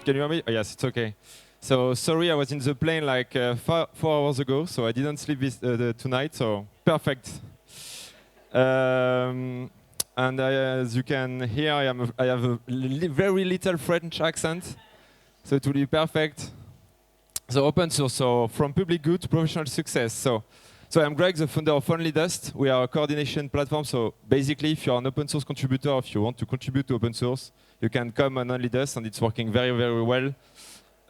Can you hear me? Oh, yes, it's okay. So sorry, I was in the plane like 4 hours ago, so I didn't sleep tonight. So perfect. Um, and as you can hear, I have a very little French accent, so it will be perfect. So open source, so from public good to professional success. So I'm Greg, the founder of OnlyDust. We are a coordination platform. So basically, if you're an open source contributor, if you want to contribute to open source, you can come on OnlyDust, and it's working very, very well.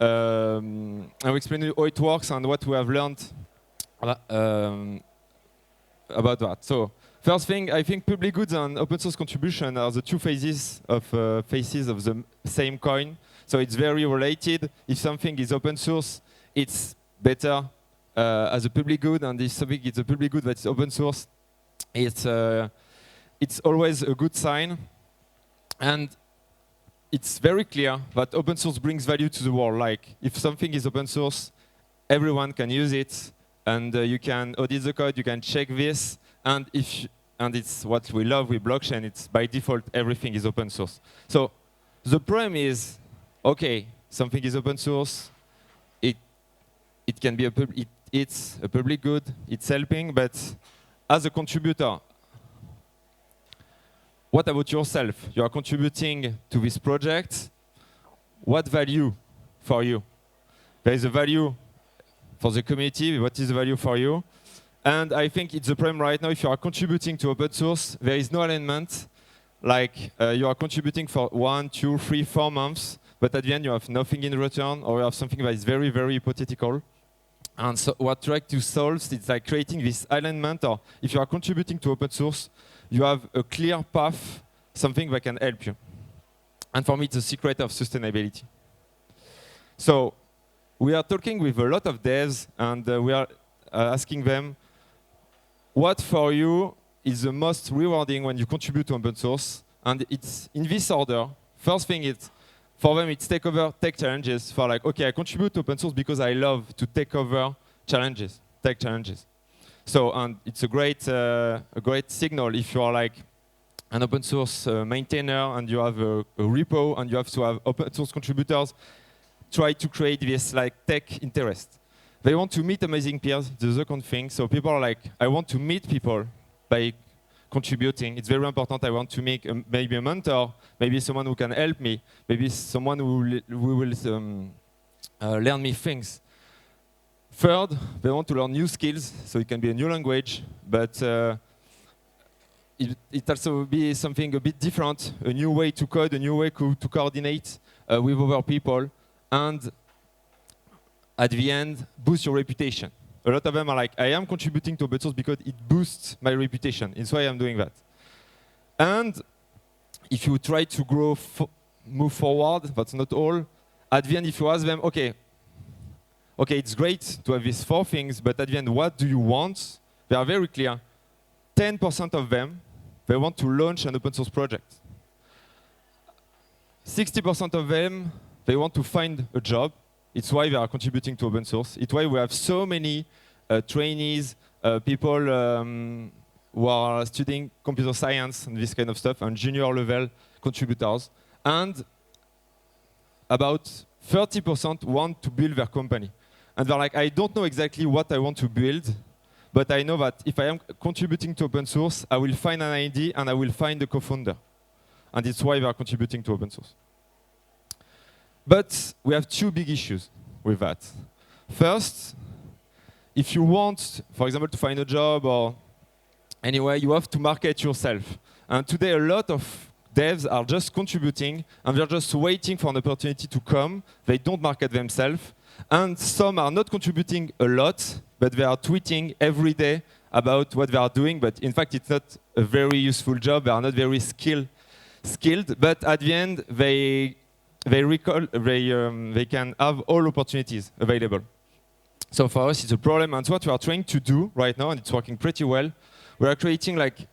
I'll explain you how it works and what we have learned about that. So first thing, I think public goods and open source contribution are the two faces of the same coin. So it's very related. If something is open source, it's better as a public good, and if something is a public good that's open source, it's always a good sign. And it's very clear that open source brings value to the world. Like, if something is open source, everyone can use it, and you can audit the code, you can check this, and it's what we love with blockchain. It's by default everything is open source. So the problem is, okay, something is open source, it can be it's a public good, it's helping, but as a contributor, what about yourself? You are contributing to this project. What value for you? There is a value for the community. What is the value for you? And I think it's the problem right now. If you are contributing to open source, there is no alignment. Like you are contributing for 1, 2, 3, 4 months, but at the end you have nothing in return, or you have something that is very, very hypothetical. And so what trying to solve is like creating this alignment, or if you are contributing to open source, you have a clear path, something that can help you. And for me, it's the secret of sustainability. So we are talking with a lot of devs, and we are asking them, what for you is the most rewarding when you contribute to open source? And it's in this order. First thing is, for them, it's take challenges. For like, okay, I contribute to open source because I love to take over challenges, take challenges. So, and it's a great signal if you are like an open source maintainer and you have a repo and you have to have open source contributors try to create this like tech interest. They want to meet amazing peers, the second thing. So people are like, I want to meet people by contributing. It's very important. I want to make maybe a mentor, maybe someone who can help me, maybe someone who will learn me things. Third, they want to learn new skills, so it can be a new language, but it also be something a bit different, a new way to code, a new way to coordinate with other people, and at the end, boost your reputation. A lot of them are like, I am contributing to open source because it boosts my reputation. It's why I'm doing that. And if you try to grow, move forward, that's not all. At the end, if you ask them, okay, it's great to have these 4 things, but at the end, what do you want? They are very clear. 10% of them, they want to launch an open source project. 60% of them, they want to find a job. It's why they are contributing to open source. It's why we have so many trainees, people who are studying computer science and this kind of stuff, and junior level contributors. And about 30% want to build their company. And they're like, I don't know exactly what I want to build, but I know that if I am contributing to open source, I will find an idea and I will find a co-founder. And it's why they are contributing to open source. But we have 2 big issues with that. First, if you want, for example, to find a job or anyway, you have to market yourself. And today, a lot of devs are just contributing, and they're just waiting for an opportunity to come. They don't market themselves. And some are not contributing a lot, but they are tweeting every day about what they are doing. But in fact, it's not a very useful job. They are not very skilled. But at the end, they can have all opportunities available. So for us, it's a problem, and what we are trying to do right now, and it's working pretty well. We are creating like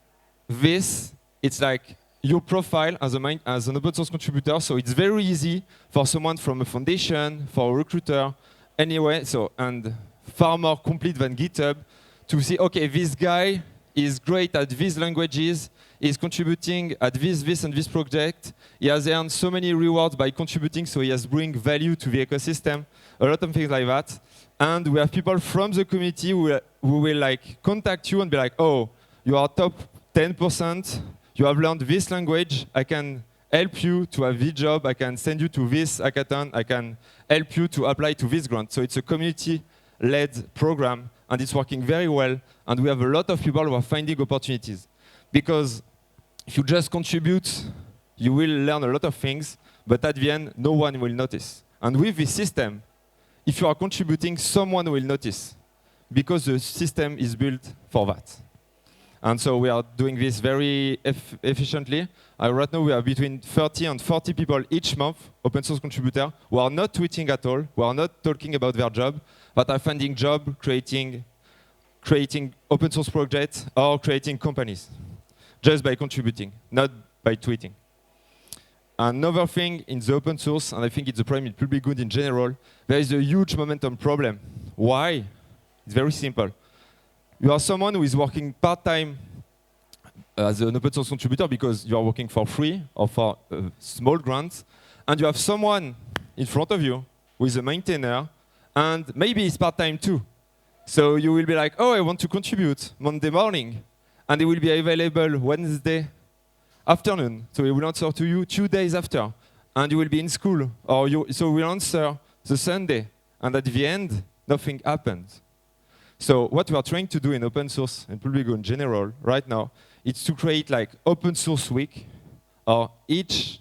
this. It's like your profile as an open source contributor, so it's very easy for someone from a foundation, for a recruiter, anyway, and far more complete than GitHub, to see, okay, this guy is great at these languages, is contributing at this, and this project. He has earned so many rewards by contributing, so he has bring value to the ecosystem, a lot of things like that. And we have people from the community who will like contact you and be like, oh, you are top 10%, you have learned this language, I can help you to have this job, I can send you to this hackathon, I can help you to apply to this grant. So it's a community-led program, and it's working very well, and we have a lot of people who are finding opportunities. Because if you just contribute, you will learn a lot of things, but at the end, no one will notice. And with this system, if you are contributing, someone will notice, because the system is built for that. And so we are doing this very efficiently. Right now we have between 30 and 40 people each month, open source contributor, who are not tweeting at all, who are not talking about their job, but are finding job, creating open source projects, or creating companies, just by contributing, not by tweeting. Another thing in the open source, and I think it's a problem in public good in general, there is a huge momentum problem. Why? It's very simple. You are someone who is working part-time as an open source contributor because you are working for free or for small grants, and you have someone in front of you who is a maintainer, and maybe he's part-time too. So you will be like, oh, I want to contribute Monday morning, and it will be available Wednesday afternoon. So he will answer to you 2 days after, and you will be in school, or so we'll answer the Sunday, and at the end, nothing happens. So what we are trying to do in open source and public in general right now is to create like open source week, or each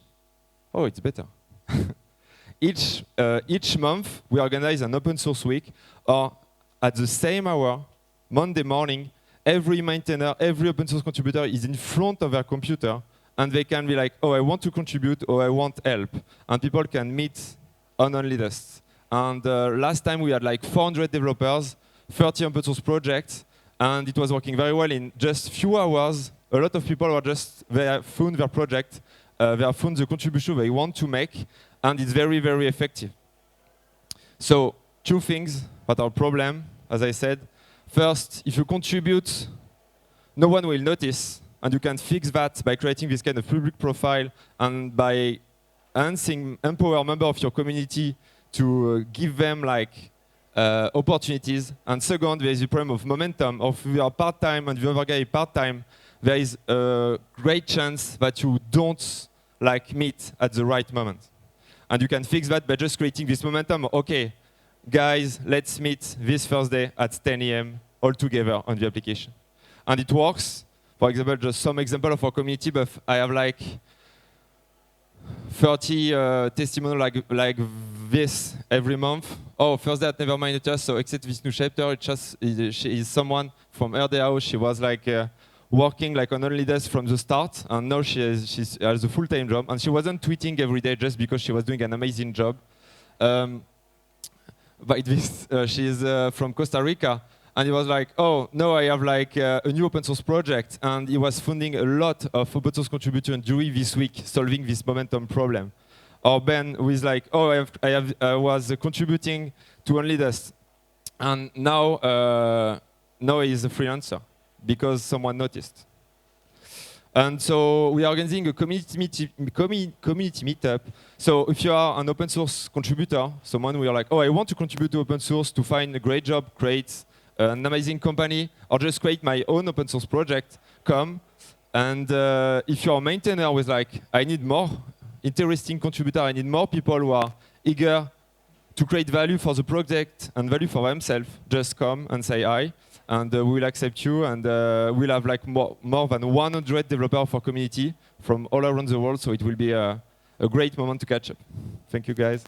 month we organize an open source week, or at the same hour, Monday morning, every maintainer, every open source contributor is in front of their computer, and they can be like, oh, I want to contribute, or I want help, and people can meet on only this. And last time we had like 400 developers, 30 open source projects, and it was working very well in just few hours. A lot of people they found their project, they have found the contribution they want to make, and it's very, very effective. So 2 things that are a problem, as I said. First, if you contribute, no one will notice, and you can fix that by creating this kind of public profile and by empower members of your community to give them like opportunities. And second, there is the problem of momentum. If you are part-time and the other guy is part-time, there is a great chance that you don't like meet at the right moment. And you can fix that by just creating this momentum. Okay, guys, let's meet this Thursday at 10 a.m. all together on the application. And it works. For example, just some example of our community, but I have like 30 testimonials like this every month. Oh, Thursday at Nevermind Just, so except this new chapter, she is someone from RDAO. She was like working like on only desk from the start, and now she has a full-time job, and she wasn't tweeting every day just because she was doing an amazing job. But she is from Costa Rica, and he was like, oh, no, I have like a new open source project, and he was funding a lot of open source contributions during this week, solving this momentum problem. Or Ben, who is like, oh, I was contributing to Only Dust, and now he's a freelancer because someone noticed. And so we are organizing a community meetup. So if you are an open source contributor, someone who are like, oh, I want to contribute to open source to find a great job, create an amazing company, or just create my own open source project, come. And if you're a maintainer with like, I need more interesting contributor, I need more people who are eager to create value for the project and value for themselves, just come and say hi, and we will accept you, and we'll have like more than 100 developers for community from all around the world, so it will be a great moment to catch up. Thank you, guys.